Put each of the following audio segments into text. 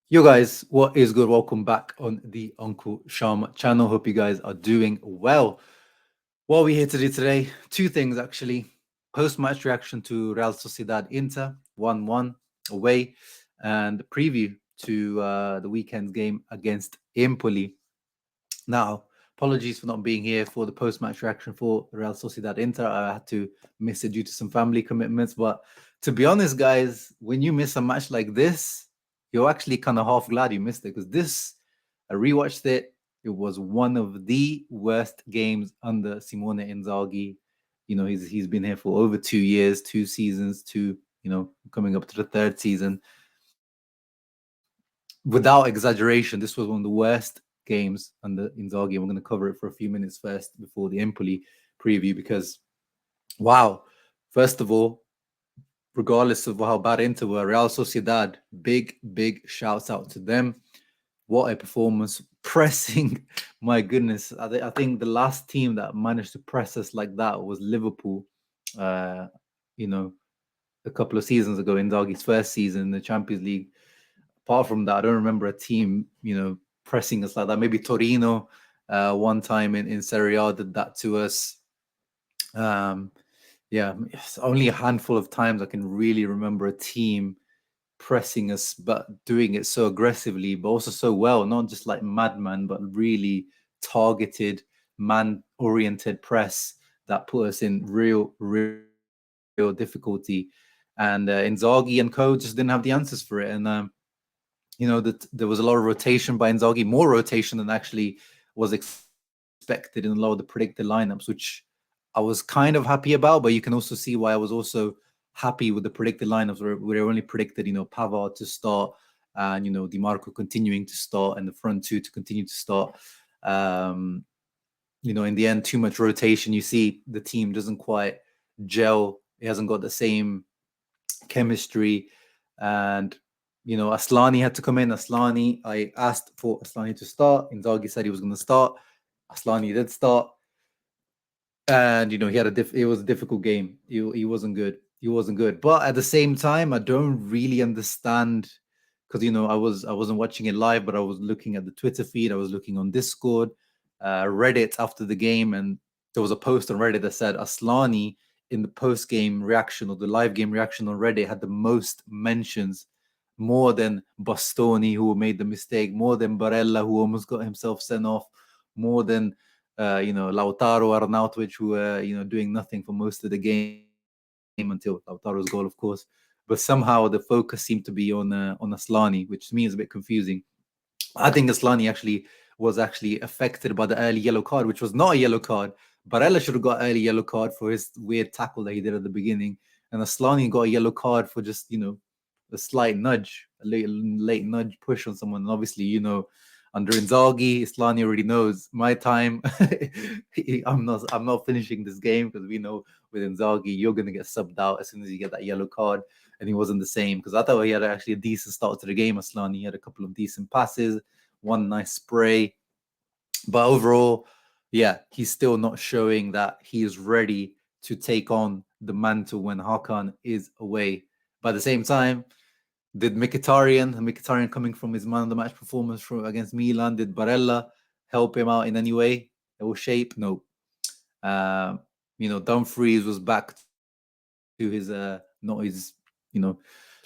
Yo guys, what is good? Welcome back on the Uncle Sharma channel. Hope you guys are doing well. What are we here to do today? Two things actually. Post-match reaction to Real Sociedad Inter 1-1 away, and preview to the weekend's game against Empoli. Now, apologies for not being here for the post-match reaction for Real Sociedad Inter. I had to miss it due to some family commitments. But to be honest, guys, when you miss a match like this, you're actually kind of half glad you missed it because I rewatched it. It was one of the worst games under Simone Inzaghi. He's been here for over 2 years, 2 seasons, coming up to the third season. Without exaggeration, this was one of the worst games under Inzaghi. And we're going to cover it for a few minutes first before the Empoli preview because, wow, first of all, regardless of how bad Inter were, Real Sociedad, big shouts out to them. What a performance. Pressing, my goodness. I think the last team that managed to press us like that was Liverpool, uh, you know, a couple of seasons ago in Inzaghi's first season in the Champions League. Apart from that, I don't remember a team, pressing us like that. Maybe Torino one time in Serie A did that to us. Yeah, it's only a handful of times I can really remember a team pressing us, but doing it so aggressively, but also so well, not just like madman, but really targeted, man-oriented press that put us in real difficulty. And Inzaghi and co just didn't have the answers for it. And that there was a lot of rotation by Inzaghi, more rotation than actually was expected in a lot of the predicted lineups, which I was kind of happy about. But you can also see why I was also happy with the predicted lineups, where we only predicted, Pavard to start and Dimarco continuing to start and the front two to continue to start. In the end, too much rotation. You see the team doesn't quite gel. It hasn't got the same chemistry. And Aslani had to come in. I asked for Aslani to start. Inzaghi said he was going to start. Aslani did start, and it was a difficult game. He wasn't good. He wasn't good. But at the same time, I don't really understand because I wasn't watching it live, but I was looking at the Twitter feed. I was looking on Discord, Reddit after the game, and there was a post on Reddit that said Aslani in the post game reaction or the live game reaction on Reddit had the most mentions, more than Bastoni, who made the mistake, more than Barella, who almost got himself sent off, more than Lautaro Arnautovic, who were doing nothing for most of the game until Lautaro's goal, of course. But somehow the focus seemed to be on Aslani, which to me is a bit confusing. I think Aslani was actually affected by the early yellow card, which was not a yellow card. Barella should have got early yellow card for his weird tackle that he did at the beginning, and Aslani got a yellow card for just a slight nudge, a late nudge push on someone. And obviously, under Inzaghi, Aslani already knows my time. I'm not finishing this game because we know with Inzaghi you're gonna get subbed out as soon as you get that yellow card. And he wasn't the same because I thought he had actually a decent start to the game. Aslani, he had a couple of decent passes, one nice spray, but overall, yeah, he's still not showing that he is ready to take on the mantle when Hakan is away. But at the same time, did Mkhitaryan coming from his man of the match performance against Milan, did Barella help him out in any way or shape? No. Dumfries was back to his not his,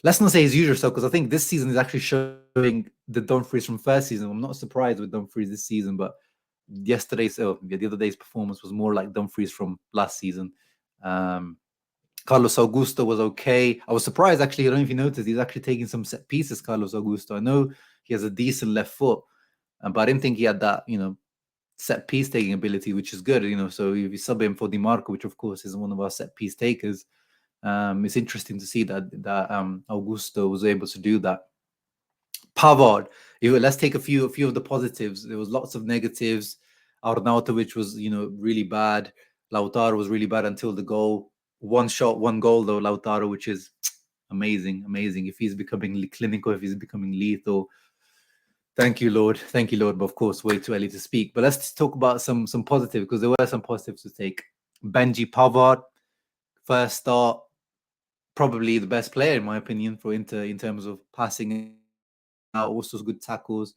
let's not say his usual self, because I think this season is actually showing the Dumfries from first season. I'm not surprised with Dumfries this season, but the other day's performance was more like Dumfries from last season. Carlos Augusto was okay. I was surprised actually. I don't know if you noticed, he's actually taking some set pieces. Carlos Augusto. I know he has a decent left foot, but I didn't think he had that set piece taking ability, which is good. So if you sub him for Dimarco, which of course is one of our set piece takers, it's interesting to see that Augusto was able to do that. Pavard. Let's take a few of the positives. There was lots of negatives. Arnautovic was really bad. Lautaro was really bad until the goal. One shot, one goal though. Lautaro, which is amazing. If he's becoming clinical, if he's becoming lethal. Thank you, Lord. But of course, way too early to speak. But let's talk about some positive, because there were some positives to take. Benji Pavard, first start, probably the best player in my opinion for Inter in terms of passing and out, also good tackles.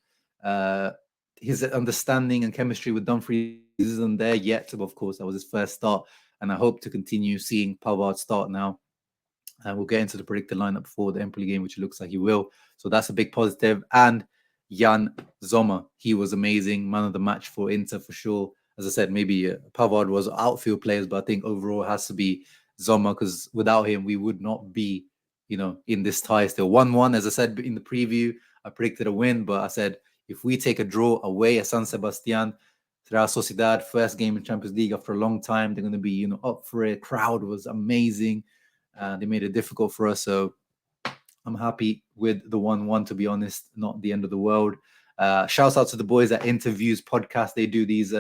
His understanding and chemistry with Dumfries isn't there yet, but of course that was his first start, and I hope to continue seeing Pavard start now. And we'll get into the predicted lineup for the Empoli game, which it looks like he will. So that's a big positive. And Jan Sommer, he was amazing, man of the match for Inter for sure. As I said, maybe Pavard was outfield players, but I think overall it has to be Sommer, because without him, we would not be, in this tie still. 1-1, as I said in the preview, I predicted a win, but I said if we take a draw away at San Sebastian, Real Sociedad, first game in Champions League after a long time, they're going to be, up for it. Crowd was amazing. They made it difficult for us, so I'm happy with the 1-1, to be honest. Not the end of the world. Shouts out to the boys at Interviews Podcast. They do these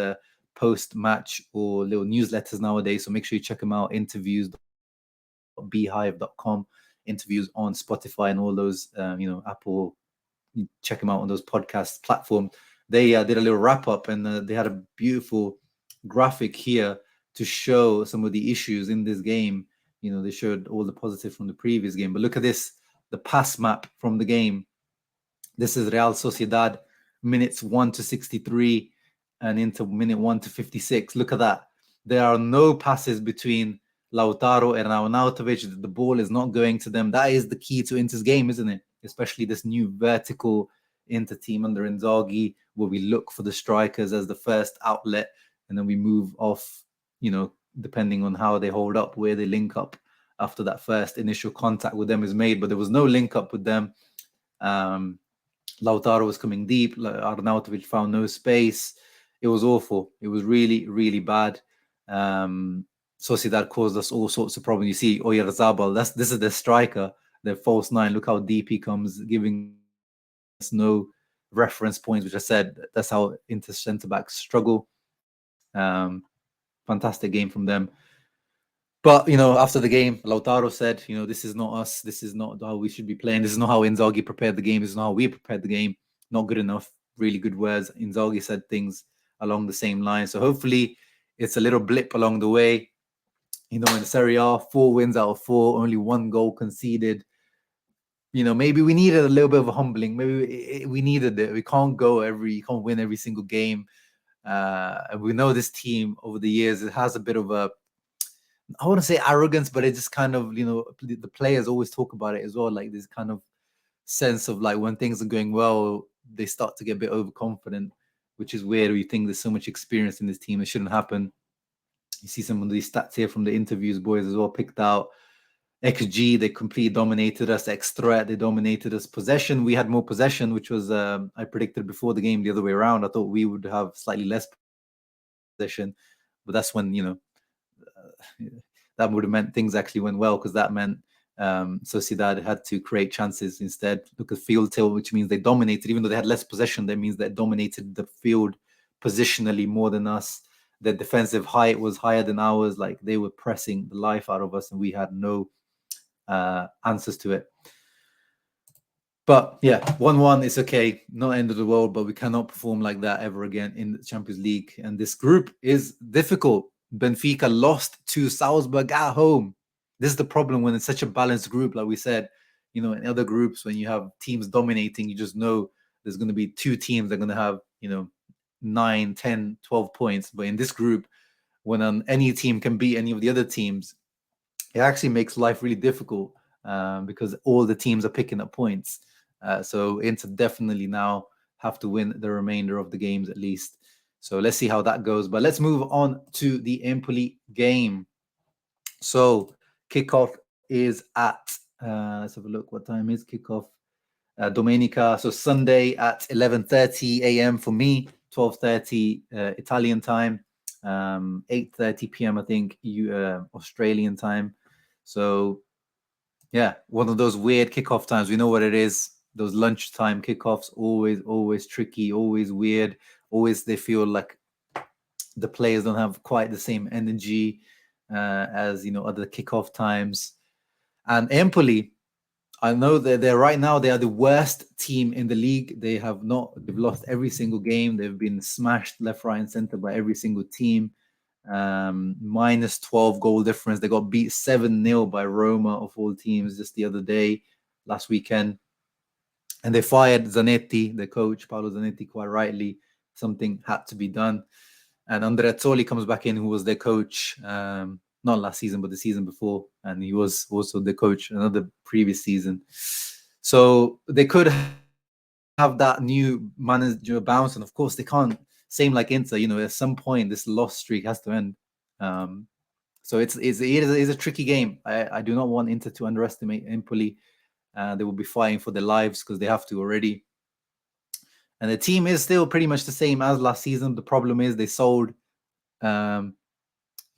post-match or little newsletters nowadays, so make sure you check them out. Interviews.beehive.com. Interviews on Spotify and all those, Apple. Check them out on those podcast platforms. They did a little wrap-up, and they had a beautiful graphic here to show some of the issues in this game. They showed all the positive from the previous game. But look at this, the pass map from the game. This is Real Sociedad, minutes 1 to 63 and into minute 1 to 56. Look at that. There are no passes between Lautaro and Arnautovic. The ball is not going to them. That is the key to Inter's game, isn't it? Especially this new vertical Inter team under Inzaghi, where we look for the strikers as the first outlet, and then we move off, depending on how they hold up, where they link up after that first initial contact with them is made. But there was no link up with them. Lautaro was coming deep. Arnautovic found no space. It was awful. It was really, really bad. Sociedad caused us all sorts of problems. You see Oyarzabal, this is the striker, the false nine. Look how deep he comes, giving us no reference points, which I said, that's how Inter centre-backs struggle. Fantastic game from them. But, after the game, Lautaro said, this is not us. This is not how we should be playing. This is not how Inzaghi prepared the game. This is not how we prepared the game. Not good enough. Really good words. Inzaghi said things along the same line. So hopefully it's a little blip along the way. In the Serie A, 4 wins out of 4, only 1 goal conceded. Maybe we needed a little bit of a humbling. Maybe we needed it. You can't win every single game. And we know this team over the years, it has a bit of a, I want to say arrogance, but it just kind of, the players always talk about it as well. Like this kind of sense of like when things are going well, they start to get a bit overconfident, which is weird. We think there's so much experience in this team. It shouldn't happen. You see some of these stats here from the Interviews boys as well picked out. XG, they completely dominated us. X-threat, they dominated us. Possession, we had more possession, which was, I predicted before the game the other way around. I thought we would have slightly less possession, but that's when, that would have meant things actually went well, because that meant Sociedad had to create chances instead. Look at field tilt, which means they dominated. Even though they had less possession, that means they dominated the field positionally more than us. Their defensive height was higher than ours. Like they were pressing the life out of us, and we had no answers to it. But yeah, 1-1 is okay. Not end of the world, but we cannot perform like that ever again in the Champions League. And this group is difficult. Benfica lost to Salzburg at home. This is the problem when it's such a balanced group, like we said. In other groups, when you have teams dominating, you just know there's going to be 2 teams that are going to have, 9, 10, 12 points. But in this group, when any team can beat any of the other teams, it actually makes life really difficult because all the teams are picking up points. So Inter definitely now have to win the remainder of the games at least. So let's see how that goes. But let's move on to the Empoli game. So kickoff is at, let's have a look. What time is kickoff? Domenica, so Sunday at 11:30 a.m. for me, 12:30 Italian time, 8:30 p.m. I think Australian time. So yeah, one of those weird kickoff times. We know what it is. Those lunchtime kickoffs, always tricky, always weird. Always they feel like the players don't have quite the same energy as other kickoff times. And Empoli, I know that they are the worst team in the league. They've lost every single game. They've been smashed left, right, and center by every single team. Minus 12 goal difference. They got beat 7-0 by Roma of all teams just the other day, last weekend. And they fired Zanetti, the coach, Paolo Zanetti, quite rightly. Something had to be done. And Andrea comes back in, who was their coach, not last season, but the season before. And he was also the coach another previous season. So they could have that new manager bounce. And of course, they can't, same like Inter, at some point, this loss streak has to end. So it is a tricky game. I do not want Inter to underestimate Empoli. They will be fighting for their lives because they have to already. And the team is still pretty much the same as last season. The problem is they sold, we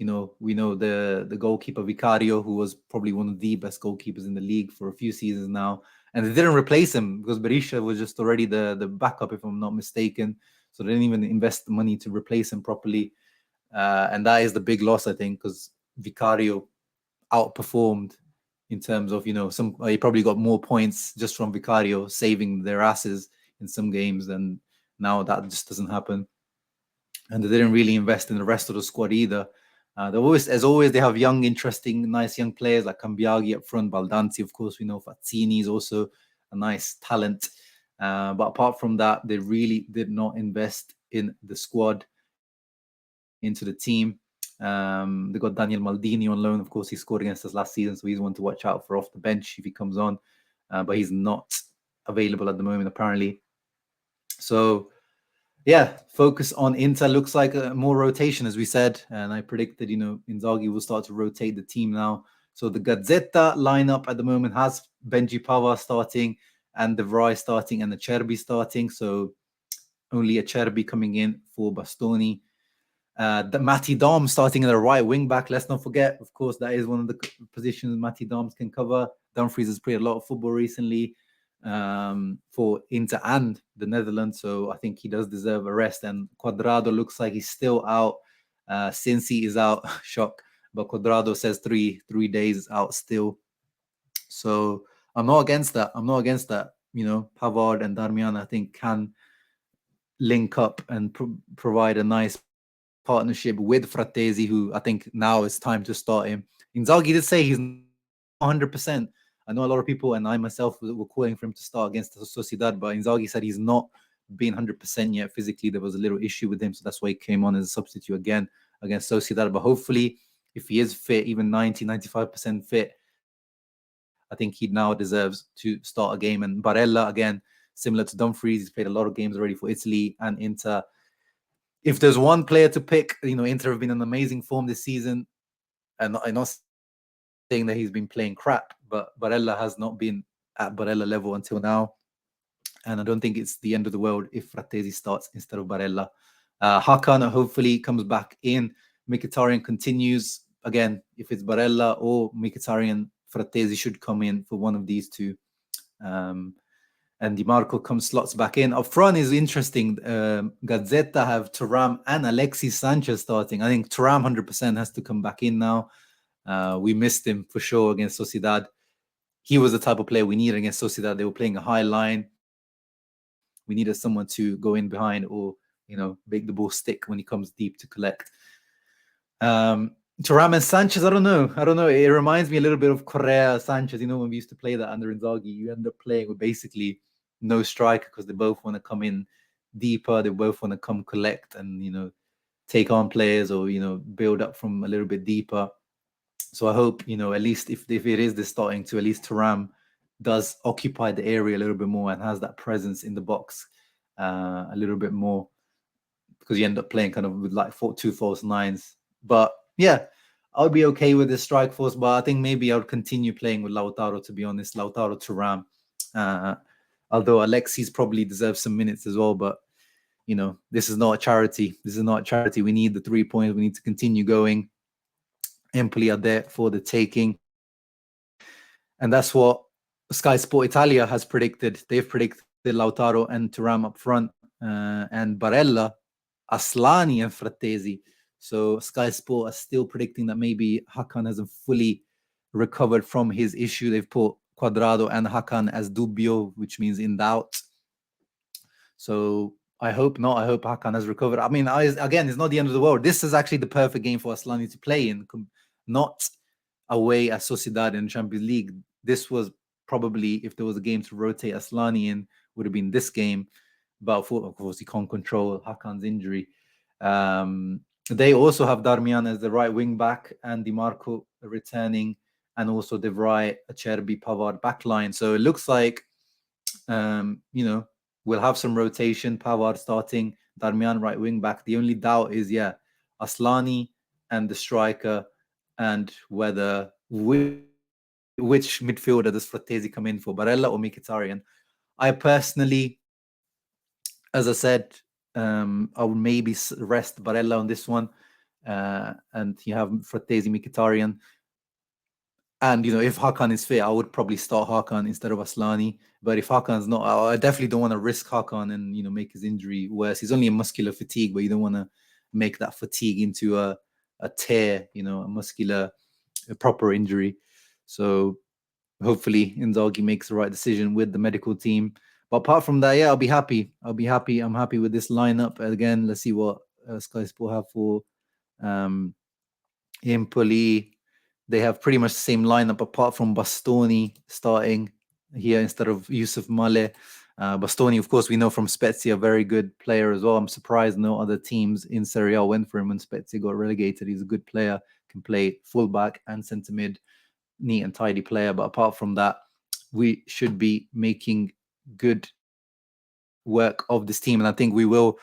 know the goalkeeper Vicario, who was probably one of the best goalkeepers in the league for a few seasons now. And they didn't replace him because Berisha was just already the backup, if I'm not mistaken. So they didn't even invest the money to replace him properly. And that is the big loss, I think, because Vicario outperformed in terms of, he probably got more points just from Vicario saving their asses in some games, and now that just doesn't happen. And they didn't really invest in the rest of the squad either. As always, they have young, interesting, nice young players like Cambiaghi up front, Baldanzi, of course, we know Fazzini is also a nice talent. But apart from that, they really did not invest in the squad, into the team. They got Daniel Maldini on loan. Of course, he scored against us last season, so he's one to watch out for off the bench if he comes on. But he's not available at the moment, apparently. So, yeah, focus on Inter. Looks like more rotation, as we said. And I predicted, Inzaghi will start to rotate the team now. So the Gazzetta lineup at the moment has Benji Pava starting and De Vrij starting and the Acerbi starting. So only Acerbi coming in for Bastoni. The Matty Dom starting in the right wing back. Let's not forget, of course, that is one of the positions Matty Doms can cover. Dumfries has played a lot of football recently for Inter and the Netherlands, so I think he does deserve a rest. And Cuadrado looks like he's still out. Cincy is out, shock, but Cuadrado says three days out still. So I'm not against that. Pavard and Darmian, I think, can link up and provide a nice partnership with Frattesi, who I think now it's time to start him. Inzaghi did say he's 100%. I know a lot of people, and I myself, were calling for him to start against Sociedad, but Inzaghi said he's not been 100% yet physically. There was a little issue with him, so that's why he came on as a substitute again against Sociedad. But hopefully, if he is fit, even 90-95% fit, I think he now deserves to start a game. And Barella, again, similar to Dumfries, he's played a lot of games already for Italy and Inter. If there's one player to pick, Inter have been in amazing form this season, and I'm not saying that he's been playing crap, but Barella has not been at Barella level until now. And I don't think it's the end of the world if Frattesi starts instead of Barella. Hakan hopefully comes back in. Mkhitaryan continues. Again, if it's Barella or Mkhitaryan, Frattesi should come in for one of these two. And Di Marco slots back in. Up front is interesting. Gazzetta have Thuram and Alexis Sanchez starting. I think Thuram 100% has to come back in now. We missed him for sure against Sociedad. He was the type of player we needed against Sociedad. They were playing a high line. We needed someone to go in behind or, make the ball stick when he comes deep to collect. Thuram and Sanchez, I don't know. It reminds me a little bit of Correa, Sanchez. When we used to play that under Inzaghi, you end up playing with basically no striker because they both want to come in deeper. They both want to come collect and, take on players or, build up from a little bit deeper. So I hope, at least if it is the starting to, at least Thuram does occupy the area a little bit more and has that presence in the box a little bit more, because you end up playing kind of with like two false nines. But yeah, I'll be okay with the strike force, but I think maybe I would continue playing with Lautaro, to be honest. Lautaro, Thuram. Although Alexis probably deserves some minutes as well, but this is not a charity. We need the 3 points. We need to continue going. Empoli are there for the taking. And that's what Sky Sport Italia has predicted. They've predicted Lautaro and Thuram up front, and Barella, Aslani and Frattesi. So Sky Sport are still predicting that maybe Hakan hasn't fully recovered from his issue. They've put Cuadrado and Hakan as dubbio, which means in doubt. So I hope not. I hope Hakan has recovered. I mean, again, it's not the end of the world. This is actually the perfect game for Aslani to play in, not away at Sociedad in Champions League. This was probably, if there was a game to rotate Aslani in, would have been this game. But of course, you can't control Hakan's injury. They also have Darmian as the right wing back and Di Marco returning, and also De Vrij, Acerbi, Pavard backline. So it looks like, we'll have some rotation. Pavard starting, Darmian right wing back. The only doubt is, Aslani and the striker, and whether which midfielder does Frattesi come in for, Barella or Mkhitaryan. I personally, as I said, I would maybe rest Barella on this one, and you have Frattesi, Mkhitaryan. And, if Hakan is fit, I would probably start Hakan instead of Aslani. But if Hakan's not, I definitely don't want to risk Hakan and, make his injury worse. He's only a muscular fatigue, but you don't want to make that fatigue into a tear, a proper injury. So hopefully Inzaghi makes the right decision with the medical team. But apart from that, I'll be happy. I'm happy with this lineup. Again, let's see what Sky Sport have for Empoli. They have pretty much the same lineup apart from Bastoni starting here instead of Yusuf Male. Bastoni, of course, we know from Spezia, a very good player as well. I'm surprised no other teams in Serie A went for him when Spezia got relegated. He's a good player, can play fullback and centre mid, neat and tidy player. But apart from that, we should be making good work of this team. And I think we will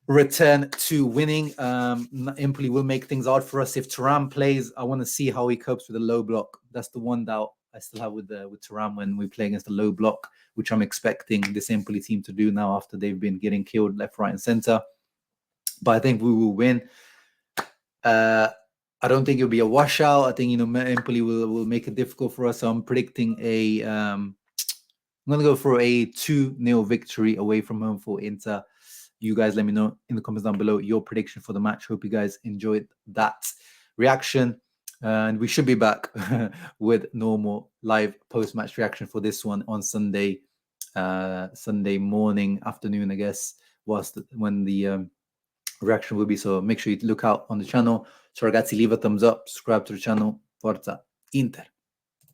return to winning. Empoli will make things hard for us. If Thuram plays, I want to see how he copes with the low block. That's the one doubt I still have with Thuram when we play against the low block, which I'm expecting this Empoli team to do now after they've been getting killed left, right, and center. But I think we will win. I don't think it'll be a washout. I think Empoli will make it difficult for us. So I'm predicting I'm going to go for a 2-0 victory away from home for Inter. You guys let me know in the comments down below your prediction for the match. Hope you guys enjoyed that reaction. And we should be back with normal live post-match reaction for this one on Sunday morning, afternoon, I guess, when the reaction will be. So make sure you look out on the channel. So ragazzi, leave a thumbs up, subscribe to the channel. Forza Inter.